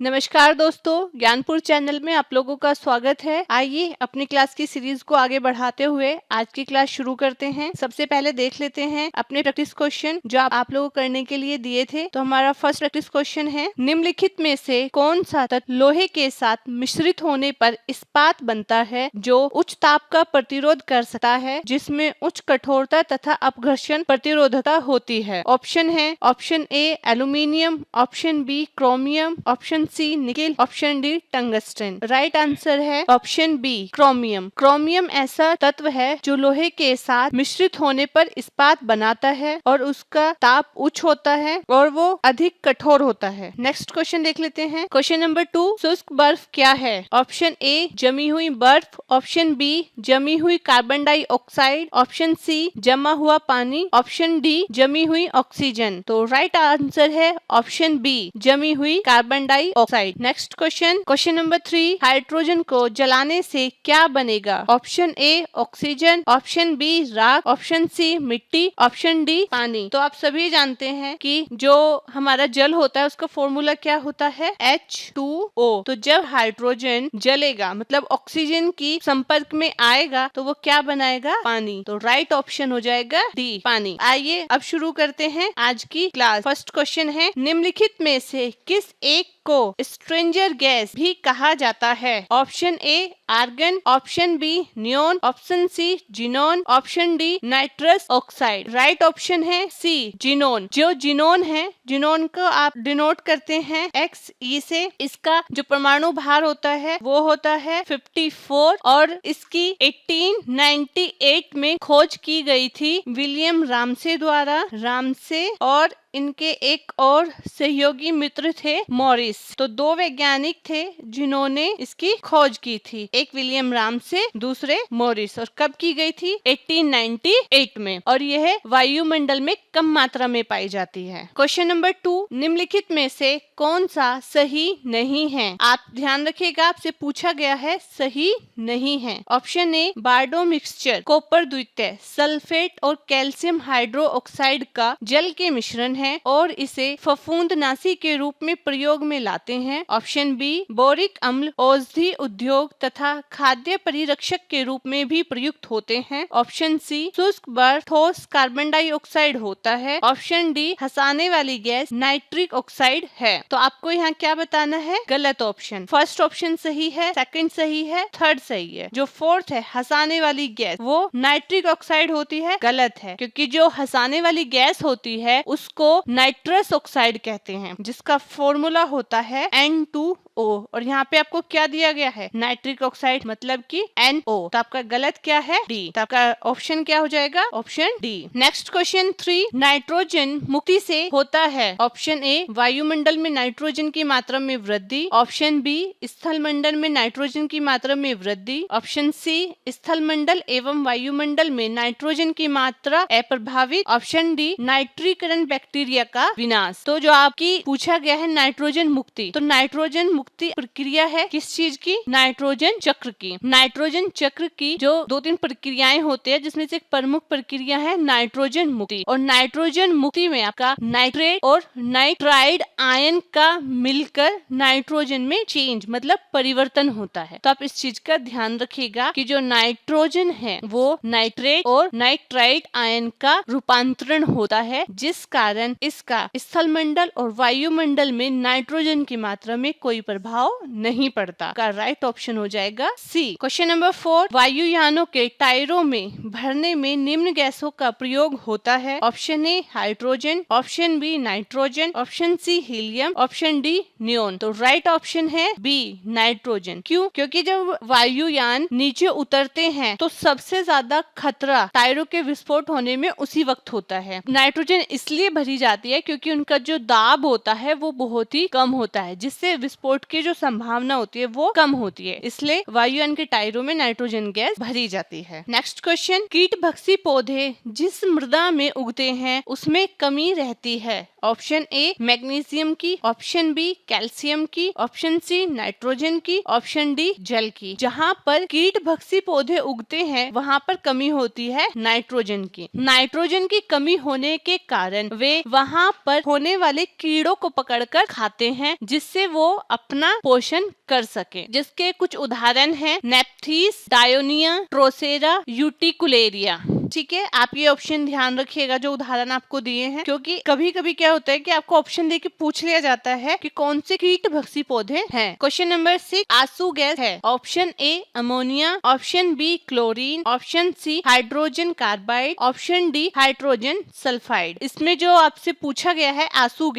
नमस्कार दोस्तों, ज्ञानपुर चैनल में आप लोगों का स्वागत है। आइए अपनी क्लास की सीरीज को आगे बढ़ाते हुए आज की क्लास शुरू करते हैं। सबसे पहले देख लेते हैं अपने प्रैक्टिस क्वेश्चन जो आप लोगों को करने के लिए दिए थे। तो हमारा फर्स्ट प्रैक्टिस क्वेश्चन है, निम्नलिखित में से कौन सा तत्व लोहे के साथ मिश्रित होने पर इस्पात बनता है जो उच्च ताप का प्रतिरोध कर सकता है, जिसमें उच्च कठोरता तथा अपघर्षण प्रतिरोधकता होती है। ऑप्शन है, option A aluminium, option B chromium, option C nickel, option D tungsten. Right answer है ऑप्शन बी क्रोमियम। क्रोमियम ऐसा तत्व है जो लोहे के साथ मिश्रित होने पर इस्पात बनाता है और उसका ताप उच्च होता है और वो अधिक कठोर होता है। नेक्स्ट क्वेश्चन देख लेते हैं। क्वेश्चन नंबर 2, शुष्क बर्फ क्या है? ऑप्शन ए जमी हुई बर्फ, ऑप्शन बी जमी हुई कार्बन डाइऑक्साइड, ऑप्शन सी जमा हुआ पानी, ऑप्शन डी जमी हुई ऑक्सीजन। तो राइट आंसर है ऑप्शन बी जमी हुई carbon dioxide. Next question, question number 3, hydrogen को जलाने से क्या बनेगा? Option A oxygen, option B राख, ऑप्शन सी मिट्टी, ऑप्शन डी पानी। तो आप सभी जानते हैं कि जो हमारा जल होता है उसका फॉर्मूला क्या होता है? H2O। तो जब हाइड्रोजन जलेगा मतलब ऑक्सीजन की संपर्क में आएगा तो वो क्या बनाएगा? पानी। तो राइट ऑप्शन हो जाएगा डी पानी। आइए अब शुरू करते हैं आज की क्लास। फर्स्ट क्वेश्चन है, निम्नलिखित में से किस एक को स्ट्रेंजर गैस भी कहा जाता है? Option A argon, option B neon, option C xenon, option D nitrous oxide. Right option है सी जिनोन। जो जिनोन है, जिनोन को आप डिनोट करते हैं XE से। इसका जो परमाणु भार होता है वो होता है 54 और इसकी 1898 में खोज की गई थी विलियम रामसे द्वारा। रामसे और इनके एक और सहयोगी मित्र थे मॉरिस। तो दो वैज्ञानिक थे जिन्होंने इसकी खोज की थी, एक विलियम रामसे, दूसरे मॉरिस। और कब की गई थी? 1898 में। और यह वायुमंडल में कम मात्रा में पाई जाती है। क्वेश्चन नंबर 2, निम्नलिखित में से कौन सा सही नहीं है? आप ध्यान रखिएगा, आपसे पूछा गया है सही नहीं है। ऑप्शन ए बार्डो मिक्सचर कॉपर द्वितीय सल्फेट और कैल्शियम हाइड्रोक्साइड का जल के मिश्रण है और इसे फफूंदनाशी के रूप में प्रयोग में लाते हैं। ऑप्शन बी बोरिक अम्ल औषधि उद्योग तथा खाद्य परिरक्षक के रूप में भी प्रयुक्त होते हैं। ऑप्शन सी शुष्क बर्फ ठोस कार्बन डाइऑक्साइड होता है। ऑप्शन डी हंसाने वाली गैस नाइट्रिक ऑक्साइड है। तो आपको यहाँ क्या बताना है? गलत ऑप्शन। फर्स्ट ऑप्शन सही है, सेकंड सही है, थर्ड सही है। जो फोर्थ है हंसाने वाली गैस वो नाइट्रिक ऑक्साइड होती है, गलत है। क्योंकि जो हंसाने वाली गैस होती है उसको नाइट्रस ऑक्साइड कहते हैं, जिसका फॉर्मूला होता है N2O। और यहाँ पे आपको क्या दिया गया है? नाइट्रिक ऑक्साइड मतलब कि NO। तो आपका गलत क्या है? डी। तो आपका ऑप्शन क्या हो जाएगा? Option D. Next question 3, nitrogen मुक्ति से होता है। ऑप्शन ए वायुमंडल में नाइट्रोजन की मात्रा में वृद्धि, ऑप्शन बी स्थल मंडल में नाइट्रोजन की मात्रा में वृद्धि, ऑप्शन सी स्थल मंडल एवं वायुमंडल में नाइट्रोजन की मात्रा अप्रभावित, ऑप्शन डी नाइट्रीकरण बैक्टीरिया का विनाश। तो जो आपकी पूछा गया है नाइट्रोजन मुक्ति, तो नाइट्रोजन मुक्ति प्रक्रिया है किस चीज की? नाइट्रोजन चक्र की। नाइट्रोजन चक्र की जो 2-3 प्रक्रियाएं होती है जिसमें से एक प्रमुख प्रक्रिया है नाइट्रोजन मुक्ति। और नाइट्रोजन मुक्ति में आपका नाइट्रेट और नाइट्राइड आयन का मिलकर नाइट्रोजन में चेंज मतलब परिवर्तन होता है। तो आप इस चीज का ध्यान रखिएगा कि जो नाइट्रोजन है वो नाइट्रेट और नाइट्राइड आयन का रूपांतरण होता है, जिस कारण इसका स्थल मंडल और वायुमंडल में नाइट्रोजन की मात्रा में कोई प्रभाव नहीं पड़ता। का राइट ऑप्शन हो जाएगा सी। क्वेश्चन नंबर 4, वायुयानों के टायरों में भरने में निम्न गैसों का प्रयोग होता है। Option A hydrogen, option B nitrogen, option C helium, option D neon. तो राइट ऑप्शन है बी नाइट्रोजन। क्यों? क्योंकि जब वायुयान नीचे उतरते हैं तो सबसे ज्यादा खतरा टायरों के विस्फोट होने में उसी वक्त होता है। नाइट्रोजन इसलिए भरी जाती है क्योंकि उनका जो दाब होता है वो बहुत ही कम होता है, जिससे विस्फोट की जो संभावना होती है वो कम होती है। इसलिए वायुयान के टायरों में नाइट्रोजन गैस भरी जाती है। नेक्स्ट क्वेश्चन, कीटभक्षी पौधे जिस मृदा में उगते हैं उसमें कमी रहती है। ऑप्शन ए मैग्नीशियम की, ऑप्शन बी कैल्शियम की, ऑप्शन सी नाइट्रोजन की, ऑप्शन डी जल की। जहाँ पर कीटभक्षी पौधे उगते हैं वहाँ पर कमी होती है नाइट्रोजन की। नाइट्रोजन की कमी होने के कारण वे वहाँ पर होने वाले कीड़ों को पकड़कर खाते हैं, जिससे वो अपना पोषण कर सके। जिसके कुछ उदाहरण हैं नेप्थीस, डायोनिया, ट्रोसेरा, यूटिकुलेरिया। ठीक है, आप ये ऑप्शन ध्यान रखिएगा जो उदाहरण आपको दिए हैं, क्योंकि कभी कभी क्या होता है कि आपको ऑप्शन देके पूछ लिया जाता है कि कौन से कीट भक्षी पौधे हैं। क्वेश्चन नंबर 6 आंसू गैस है। Option A ammonia, option B chlorine, option C hydrogen carbide, option D hydrogen sulphide. इसमें जो आपसे पूछा गया है आंसू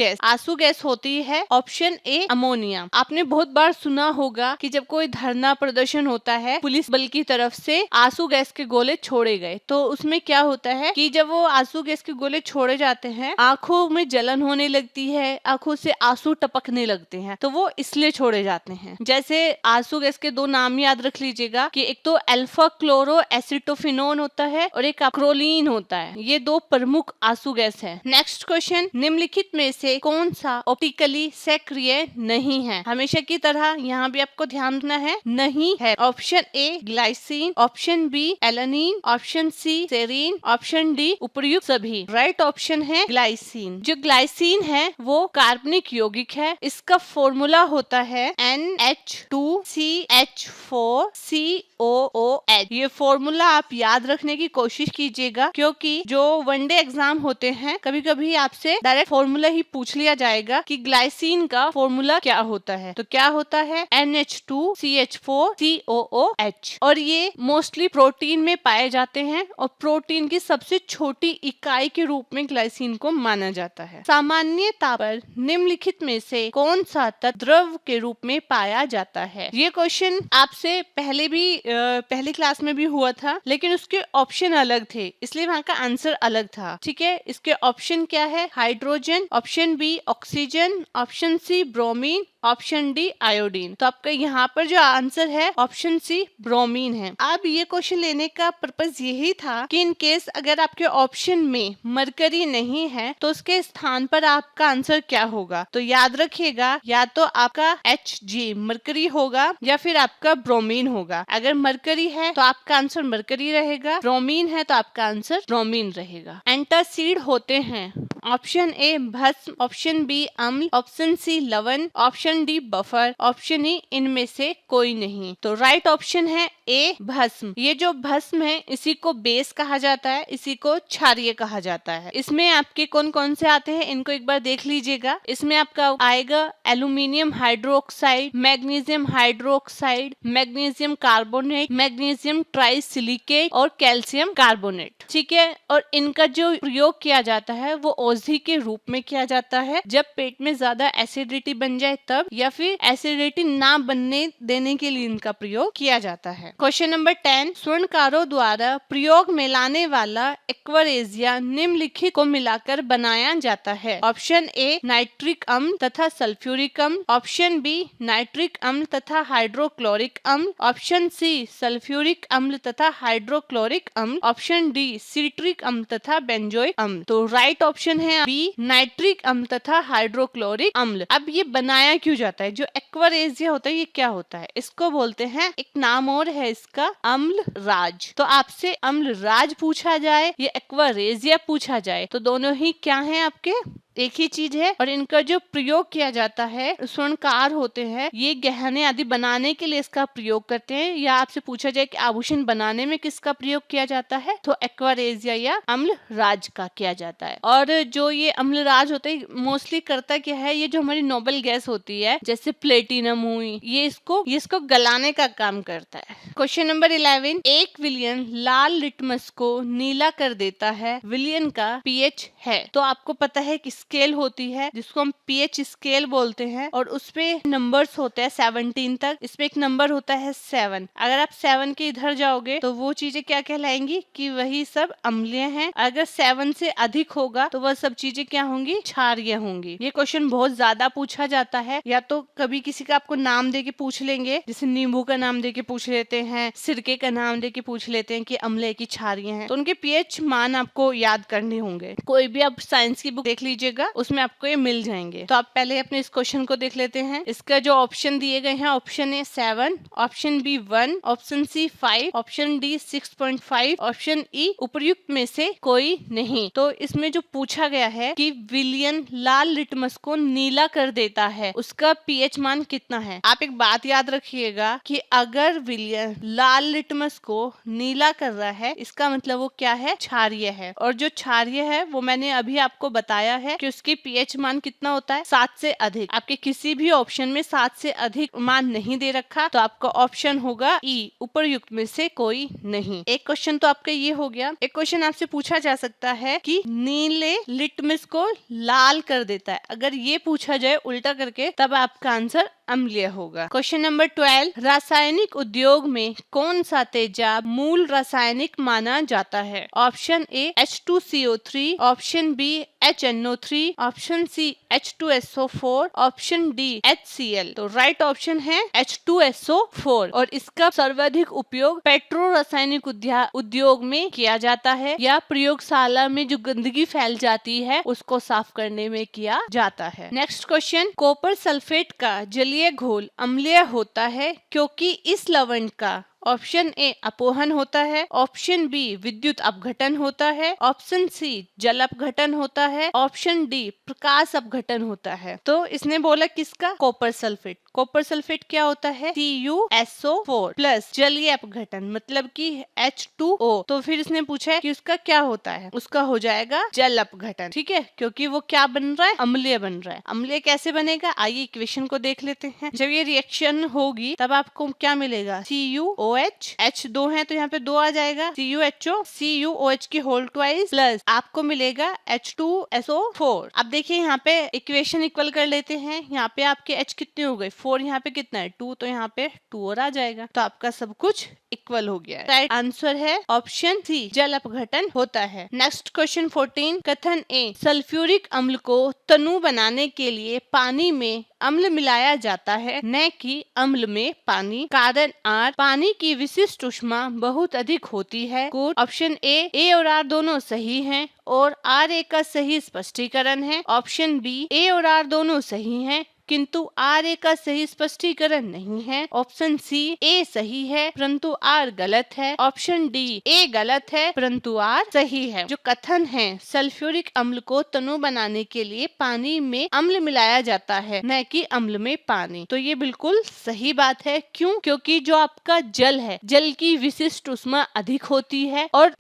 गैस होती है ऑप्शन ए अमोनिया। आपने बहुत बार सुना होगा कि जब कोई धरना प्रदर्शन होता है, पुलिस बल की तरफ से आंसू गैस के गोले छोड़े गए, तो उसमें क्या होता है कि जब वो आंसू गैस के गोले छोड़े जाते हैं, आंखों में जलन होने लगती है, आंखों से आंसू टपकने लगते हैं, तो वो इसलिए छोड़े जाते हैं। जैसे आंसू गैस के दो नाम याद रख लीजिएगा कि एक तो अल्फा क्लोरो एसिटोफिनोन होता है और एक अक्रोलीन होता है। ये दो प्रमुख आंसू गैस है। नेक्स्ट क्वेश्चन, निम्नलिखित में से कौन सा ऑप्टिकली सक्रिय नहीं है? हमेशा की तरह यहाँ भी आपको ध्यान रखना है, नहीं है। Option A glycine, option B alanine, option C serine, option D उपर्युक्त सभी। राइट ऑप्शन है ग्लाइसिन। जो ग्लाइसिन है वो कार्बनिक यौगिक है। इसका फॉर्मूला होता है NH2CH4COOH। ये फॉर्मूला आप याद रखने की कोशिश कीजिएगा, क्योंकि जो वनडे एग्जाम होते हैं कभी कभी आपसे डायरेक्ट फॉर्मूला ही पूछ लिया जाएगा कि ग्लाइसिन का फॉर्मूला क्या होता है। तो क्या होता है NH2CH4COOH। और ये मोस्टली प्रोटीन में पाए जाते हैं और प्रोटीन की सबसे छोटी इकाई के रूप में ग्लाइसिन को माना जाता है। सामान्यतः पर निम्नलिखित में से कौन सा तत्व द्रव के रूप में पाया जाता है? ये क्वेश्चन आपसे पहले भी पहली क्लास में भी हुआ था, लेकिन उसके ऑप्शन अलग थे, इसलिए वहाँ का आंसर अलग था। ठीक है, इसके ऑप्शन क्या है? Hydrogen, option B oxygen, option C bromine, option D iodine. तो आपका यहाँ पर जो आंसर है ऑप्शन सी ब्रोमीन है। अब ये क्वेश्चन लेने का पर्पस यही था कि इन केस अगर आपके ऑप्शन में मरकरी नहीं है तो उसके स्थान पर आपका आंसर क्या होगा? तो याद रखिएगा, या तो आपका Hg मरकरी होगा या फिर आपका ब्रोमीन होगा। अगर मरकरी है तो आपका आंसर मरकरी रहेगा, ब्रोमीन है तो आपका आंसर ब्रोमीन रहेगा। एंटासिड होते हैं ऑप्शन ए भस्म, ऑप्शन बी अम्ल, ऑप्शन सी लवण, option D buffer, option E इनमें से कोई नहीं। तो राइट ऑप्शन है ए भस्म। ये जो भस्म है इसी को बेस कहा जाता है, इसी को क्षारीय कहा जाता है। इसमें आपके कौन कौन से आते हैं इनको एक बार देख लीजिएगा। इसमें आपका आएगा aluminium hydroxide, magnesium hydroxide, magnesium carbonate, magnesium trisilicate और कैल्शियम कार्बोनेट। ठीक है, और इनका जो प्रयोग किया जाता है वो औषधि के रूप में किया जाता है, जब पेट में ज्यादा एसिडिटी बन जाए तब, या फिर एसिडिटी ना बनने देने के लिए इनका प्रयोग किया जाता है। क्वेश्चन नंबर 10, स्वर्णकारों द्वारा प्रयोग में लाने वाला एक्वारेजिया निम्नलिखित को मिलाकर बनाया जाता है। ऑप्शन ए नाइट्रिक अम्ल तथा सल्फ्यूरिक अम्ल, ऑप्शन बी नाइट्रिक अम्ल तथा हाइड्रोक्लोरिक अम्ल, ऑप्शन सी सल्फ्यूरिक अम्ल तथा हाइड्रोक्लोरिक अम्ल, ऑप्शन डी सिट्रिक अम्ल तथा बेंजोइक अम्ल। तो राइट ऑप्शन है बी नाइट्रिक अम्ल तथा हाइड्रोक्लोरिक अम्ल। अब ये बनाया क्यों जाता है? जो एक्वारेजिया होता है ये क्या होता है? इसको बोलते हैं, एक नाम और है इसका, अम्ल राज। तो आपसे अम्ल राज पूछा जाए या एक्वारेजिया पूछा जाए तो दोनों ही क्या हैं आपके? एक ही चीज है। और इनका जो प्रयोग किया जाता है, स्वर्णकार होते हैं ये गहने आदि बनाने के लिए इसका प्रयोग करते हैं। या आपसे पूछा जाए कि आभूषण बनाने में किसका प्रयोग किया जाता है, तो एक्वारेजिया या अम्ल राज का किया जाता है। और जो ये अम्ल राज होता है मोस्टली करता क्या है, ये जो हमारी नोबल गैस होती है जैसे प्लेटिनम हुई, ये इसको गलाने का काम करता है। क्वेश्चन नंबर 11, एक विलयन लाल लिटमस को नीला कर देता है, विलयन का पीएच है। तो आपको पता है कि स्केल होती है जिसको हम पीएच स्केल बोलते हैं, और उसपे नंबर्स होते हैं 17 तक। इसमें एक नंबर होता है 7। अगर आप 7 के इधर जाओगे तो वो चीजें क्या कहलाएंगी कि वही सब अम्लीय हैं। अगर 7 से अधिक होगा तो वह सब चीजें क्या होंगी? क्षारीय होंगी। ये क्वेश्चन बहुत ज्यादा पूछा जाता है, या तो कभी किसी का आपको नाम दे के पूछ लेंगे, जैसे नींबू का नाम दे के पूछ लेते हैं, सिरके का नाम दे के पूछ लेते हैं कि अम्लीय की क्षारीय है। तो उनके पीएच मान आपको याद करने होंगे। कोई भी आप साइंस की बुक देख लीजिएगा, ढूंढिएगा, उसमें आपको ये मिल जाएंगे। तो आप पहले अपने इस क्वेश्चन को देख लेते हैं। इसका जो ऑप्शन दिए गए हैं, option A 7, option B 1, option C 5, option D 6.5, option E उपर्युक्त में से कोई नहीं। तो इसमें जो पूछा गया है कि विलियन लाल लिटमस को नीला कर देता है, उसका पीएच मान कितना है। आप एक बात याद रखिएगा कि अगर विलियन लाल लिटमस को नीला कर रहा है, इसका मतलब वो क्या है, क्षारीय है। और जो क्षारीय है वो मैंने अभी आपको बताया है कि उसकी पीएच मान कितना होता है, 7 से अधिक। आपके किसी भी ऑप्शन में 7 से अधिक मान नहीं दे रखा, तो आपका ऑप्शन होगा ई, उपर्युक्त में से कोई नहीं। एक क्वेश्चन तो आपका ये हो गया। एक क्वेश्चन आपसे पूछा जा सकता है कि नीले लिटमस को लाल कर देता है। अगर ये पूछा जाए उल्टा करके, तब आपका आंसर अम्लीय होगा। क्वेश्चन नंबर 12, रासायनिक उद्योग में कौन सा तेजाब मूल रासायनिक माना जाता है। Option A H2CO3, option B HNO3, option C H2SO4, option D HCl। तो राइट ऑप्शन है H2SO4 और इसका सर्वाधिक उपयोग पेट्रो रासायनिक उद्योग में किया जाता है या प्रयोगशाला में जो गंदगी फैल जाती है उसको साफ करने में किया जाता है। नेक्स्ट क्वेश्चन, कॉपर सल्फेट का जलीय घोल अम्लीय होता है क्योंकि इस लवण का ऑप्शन ए अपोहन होता है, ऑप्शन बी विद्युत अपघटन होता है, ऑप्शन सी जल अपघटन होता है, ऑप्शन डी प्रकाश अपघटन होता है। तो इसने बोला किसका, कॉपर सल्फेट। कॉपर सल्फेट क्या होता है, CuSO4 प्लस जलीय अपघटन मतलब कि H2O। तो फिर इसने पूछा है कि उसका क्या होता है, उसका हो जाएगा जल अपघटन। ठीक है, क्योंकि वो क्या बन रहा है, अम्लीय बन रहा है। अम्लीय कैसे बनेगा, आइए इक्वेशन को देख लेते हैं। जब ये रिएक्शन होगी तब आपको क्या मिलेगा, CuOH, H 2 है तो यहाँ पे 2 आ जाएगा, CuOH की होल ट्वाइस प्लस आपको मिलेगा H2SO4। अब देखिए यहाँ पे इक्वेशन इक्वल कर लेते हैं। यहाँ पे आपके H कितने हो गए, 4, यहाँ पे कितना है 2, तो यहाँ पे 2 और आ जाएगा। तो आपका सब कुछ इक्वल हो गया है। राइट आंसर है ऑप्शन सी, जल अपघटन होता है। नेक्स्ट क्वेश्चन 14, कथन ए, सल्फ्यूरिक अम्ल को तनु बनाने के लिए पानी में अम्ल मिलाया जाता है न कि अम्ल में पानी। कारण आर, पानी की विशिष्ट ऊष्मा बहुत अधिक होती है। ऑप्शन ए और आर दोनों सही हैं और आर ए का सही स्पष्टीकरण है। ऑप्शन बी, ए और आर दोनों सही हैं किंतु आर ए का सही स्पष्टीकरण नहीं है। ऑप्शन सी, ए सही है परंतु आर गलत है। ऑप्शन डी, ए गलत है परंतु आर सही है। जो कथन है सल्फ्यूरिक अम्ल को तनु बनाने के लिए पानी में अम्ल मिलाया जाता है न कि अम्ल में पानी, तो ये बिल्कुल सही बात है। क्यों, क्योंकि जो आपका जल है, जल की विशिष्ट ऊष्मा अधिक होती है और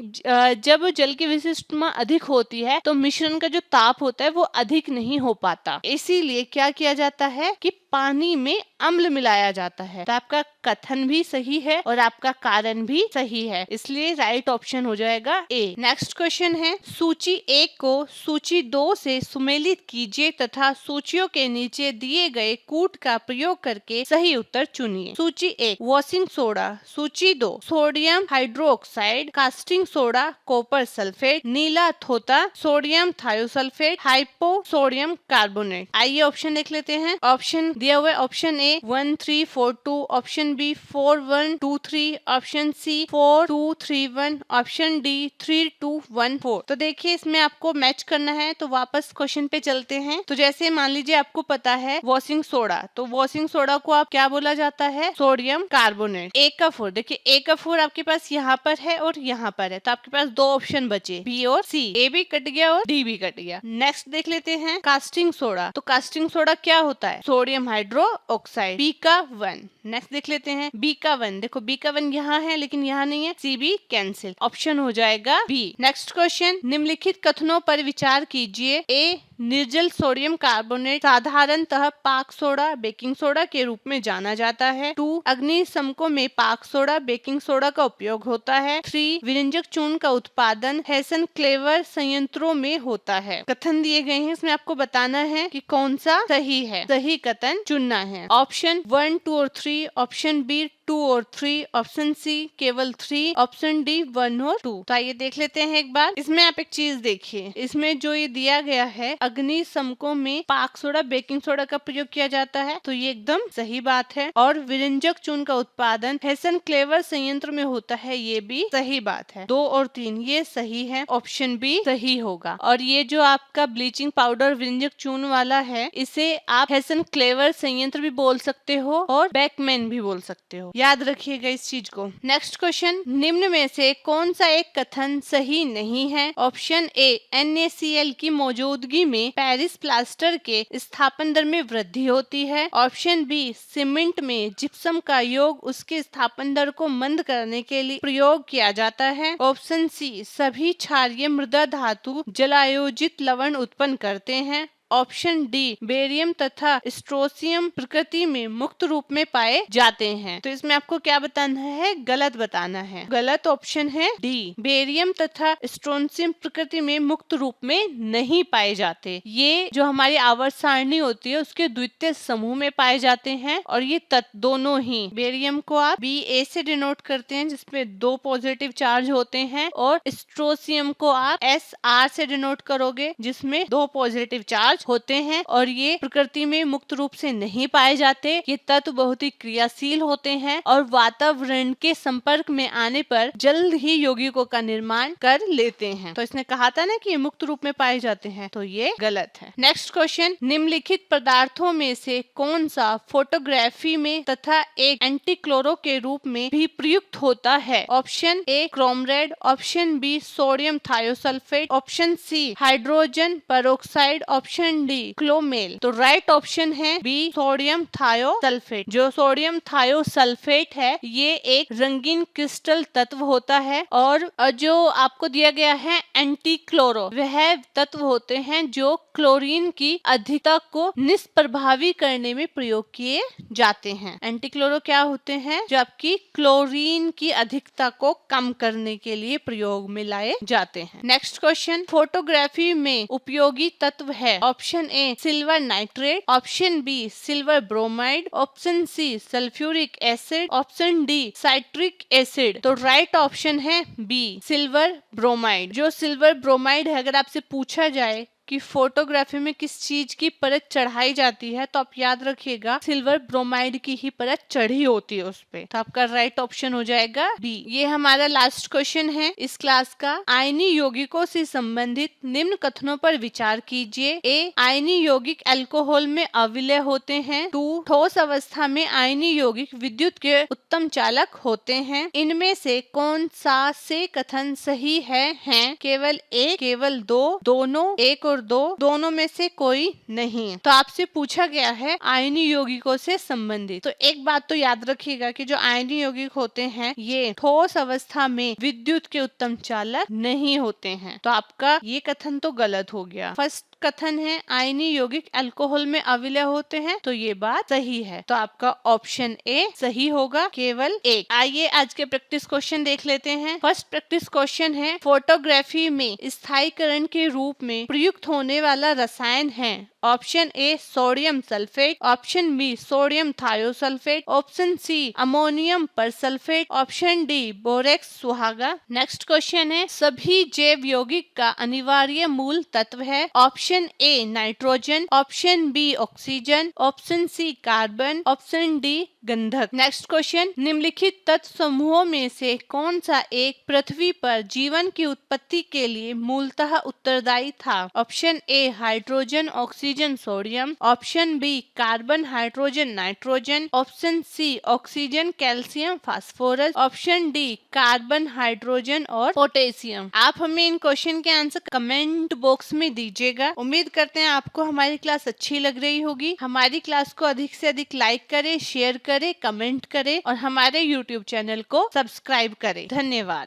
जब जल की विशिष्ट ऊष्मा अधिक होती है तो मिश्रण का जो ताप होता है वो अधिक नहीं हो पाता। इसीलिए क्या किया जाता है कि पानी में अम्ल मिलाया जाता है। तो आपका कथन भी सही है और आपका कारण भी सही है, इसलिए राइट ऑप्शन हो जाएगा ए। नेक्स्ट क्वेश्चन है, सूची 1 को सूची 2 से सुमेलित कीजिए तथा सूचियों के नीचे दिए गए कूट का प्रयोग करके सही उत्तर चुनिए। सूची 1, वॉशिंग सोडा। सूची 2, sodium hydroxide, caustic soda, copper sulphate, नीला थोथा, sodium thiosulphate, hypo sodium carbonate. आइए ऑप्शन देख लेते हैं। ऑप्शन दिया हुआ है, option A 1 3 4 2, option B 4 1 2 3, option C 4 2 3 1, option D 3 2 1 4। तो देखिए इसमें आपको मैच करना है, तो वापस क्वेश्चन पे चलते हैं। तो जैसे मान लीजिए आपको पता है वॉशिंग सोडा, तो वॉशिंग सोडा को आप क्या बोला जाता है, सोडियम कार्बोनेट। ए का 4, देखिए ए का 4 आपके पास यहाँ पर है और यहाँ पर है, तो आपके पास 2 ऑप्शन बचे, बी और सी। ए भी कट गया और डी भी कट गया। नेक्स्ट देख लेते हैं कास्टिंग सोडा। तो कास्टिंग सोडा क्या होता है, सोडियम हाइड्रो ऑक्साइड, बी का 1। नेक्स्ट देख लेते हैं बी का 1, देखो बी का 1 यहाँ है लेकिन यहाँ नहीं है, सी बी कैंसिल, ऑप्शन हो जाएगा बी। नेक्स्ट क्वेश्चन, निम्नलिखित कथनों पर विचार कीजिए। ए, निर्जल सोडियम कार्बोनेट साधारणतः पाक सोडा, बेकिंग सोडा के रूप में जाना जाता है। 2, अग्निशमकों में पाक सोडा, बेकिंग सोडा का उपयोग होता है। 3, विरंजक चूर्ण का उत्पादन हेसन क्लेवर संयंत्रों में होता है। कथन दिए गए हैं, इसमें आपको बताना है कि कौन सा सही है, सही कथन चुनना है। ऑप्शन 1 2 और 3, ऑप्शन बी 2 और 3, ऑप्शन सी केवल 3, ऑप्शन डी 1 और 2। तो आइए देख लेते हैं एक बार। इसमें आप एक चीज देखिए, इसमें जो ये दिया गया है अग्निशमकों में पाक सोडा बेकिंग सोडा का प्रयोग किया जाता है, तो ये एकदम सही बात है। और विरंजक चून का उत्पादन हेसन क्लेवर संयंत्र में होता है, ये भी सही बात है। 2 और 3 ये सही है, ऑप्शन बी सही होगा। और ये जो आपका ब्लीचिंग पाउडर विरंजक चून वाला है, इसे आप हेसन क्लेवर संयंत्र भी बोल सकते हो और बैकमैन भी बोल सकते हो, याद रखिएगा इस चीज को। नेक्स्ट क्वेश्चन, निम्न में से कौन सा एक कथन सही नहीं है? ऑप्शन ए NaCl की मौजूदगी में पेरिस प्लास्टर के स्थापन दर में वृद्धि होती है। ऑप्शन बी सीमेंट में जिप्सम का योग उसके स्थापन दर को मंद करने के लिए प्रयोग किया जाता है। ऑप्शन सी सभी क्षारीय मृदा धातु जलायोजित लवण उत्पन्न करते हैं। ऑप्शन डी बेरियम तथा स्ट्रोंशियम प्रकृति में मुक्त रूप में पाए जाते हैं। तो इसमें आपको क्या बताना है? गलत बताना है। गलत ऑप्शन है डी, बेरियम तथा स्ट्रोंशियम प्रकृति में मुक्त रूप में नहीं पाए जाते। ये जो हमारी आवर्त सारणी होती है उसके द्वितीय समूह में पाए जाते हैं, और ये तत्व दोनों ही, बेरियम को आप Ba से डिनोट करते हैं जिसमें 2 पॉजिटिव चार्ज होते हैं, और स्ट्रोंशियम को आप Sr से डिनोट करोगे जिसमें 2 पॉजिटिव चार्ज होते हैं, और ये प्रकृति में मुक्त रूप से नहीं पाए जाते। ये तत्व बहुत ही क्रियाशील होते हैं और वातावरण के संपर्क में आने पर जल्द ही यौगिकों का निर्माण कर लेते हैं। तो इसने कहा था ना कि ये मुक्त रूप में पाए जाते हैं, तो ये गलत है। नेक्स्ट क्वेश्चन, निम्नलिखित पदार्थों में से कौन सा फोटोग्राफी में तथा एक एंटीक्लोरो के रूप में भी प्रयुक्त होता है? Option A chrome red, option B sodium thiosulphate, option C hydrogen peroxide, option D calomel. तो राइट ऑप्शन है बी सोडियम थायोसल्फेट। जो सोडियम थायोसल्फेट है ये एक रंगीन क्रिस्टल तत्व होता है, और जो आपको दिया गया है एंटीक्लोरो, वह तत्व होते हैं जो क्लोरीन की अधिकता को निष्प्रभावी करने में प्रयोग किए जाते हैं। एंटीक्लोरो क्या होते हैं? जो आपकी क्लोरीन की अधिकता को कम करने के लिए प्रयोग में लाए जाते हैं। नेक्स्ट क्वेश्चन, फोटोग्राफी में उपयोगी तत्व है। Option A silver nitrate, option B silver bromide, option C sulphuric acid, option D citric acid. तो राइट ऑप्शन है बी सिल्वर ब्रोमाइड। जो सिल्वर ब्रोमाइड है, अगर आपसे पूछा जाए कि फोटोग्राफी में किस चीज की परत चढ़ाई जाती है, तो आप याद रखिएगा सिल्वर ब्रोमाइड की ही परत चढ़ी होती है उस पे। तो आपका राइट ऑप्शन हो जाएगा बी। ये हमारा लास्ट क्वेश्चन है इस क्लास का। आयनी यौगिकों से संबंधित निम्न कथनों पर विचार कीजिए। ए आयनी यौगिक अल्कोहल में अविलय होते हैं। 2 ठोस अवस्था में आयनी यौगिक विद्युत के उत्तम चालक होते हैं। इनमें से कौन सा से कथन सही है? केवल एक, केवल 2, दोनों, एक और 2, दोनों में से कोई नहीं। तो आपसे पूछा गया है आयनी यौगिकों से संबंधित। तो एक बात तो याद रखिएगा कि जो आयनी यौगिक होते हैं ये ठोस अवस्था में विद्युत के उत्तम चालक नहीं होते हैं। तो आपका ये कथन तो गलत हो गया। फर्स्ट कथन है आयनी यौगिक अल्कोहल में अविलय होते हैं, तो ये बात सही है। तो आपका ऑप्शन ए सही होगा, केवल एक। आइए आज के प्रैक्टिस क्वेश्चन देख लेते हैं। फर्स्ट प्रैक्टिस क्वेश्चन है, फोटोग्राफी में स्थायीकरण के रूप में प्रयुक्त होने वाला रसायन है। Option A sodium sulphate, option B sodium thiosulphate, option C ammonium persulphate, option D borax सुहागा। नेक्स्ट क्वेश्चन है, सभी जैव यौगिक का अनिवार्य मूल तत्व है। Option A nitrogen, option B oxygen, option C carbon, option D गंधक। नेक्स्ट क्वेश्चन, निम्नलिखित तत्व समूहों में से कौन सा एक पृथ्वी पर जीवन की उत्पत्ति के लिए मूलतः उत्तरदायी था? Option A hydrogen oxygen sodium, option B carbon hydrogen nitrogen, option C oxygen calcium phosphorus, option D carbon hydrogen और पोटेशियम। आप हमें इन क्वेश्चन के आंसर कमेंट बॉक्स में दीजिएगा। उम्मीद करते हैं आपको हमारी क्लास अच्छी लग रही होगी। हमारी क्लास को अधिक से अधिक लाइक करें, शेयर करें, कमेंट करें और हमारे YouTube चैनल को सब्सक्राइब करें। धन्यवाद।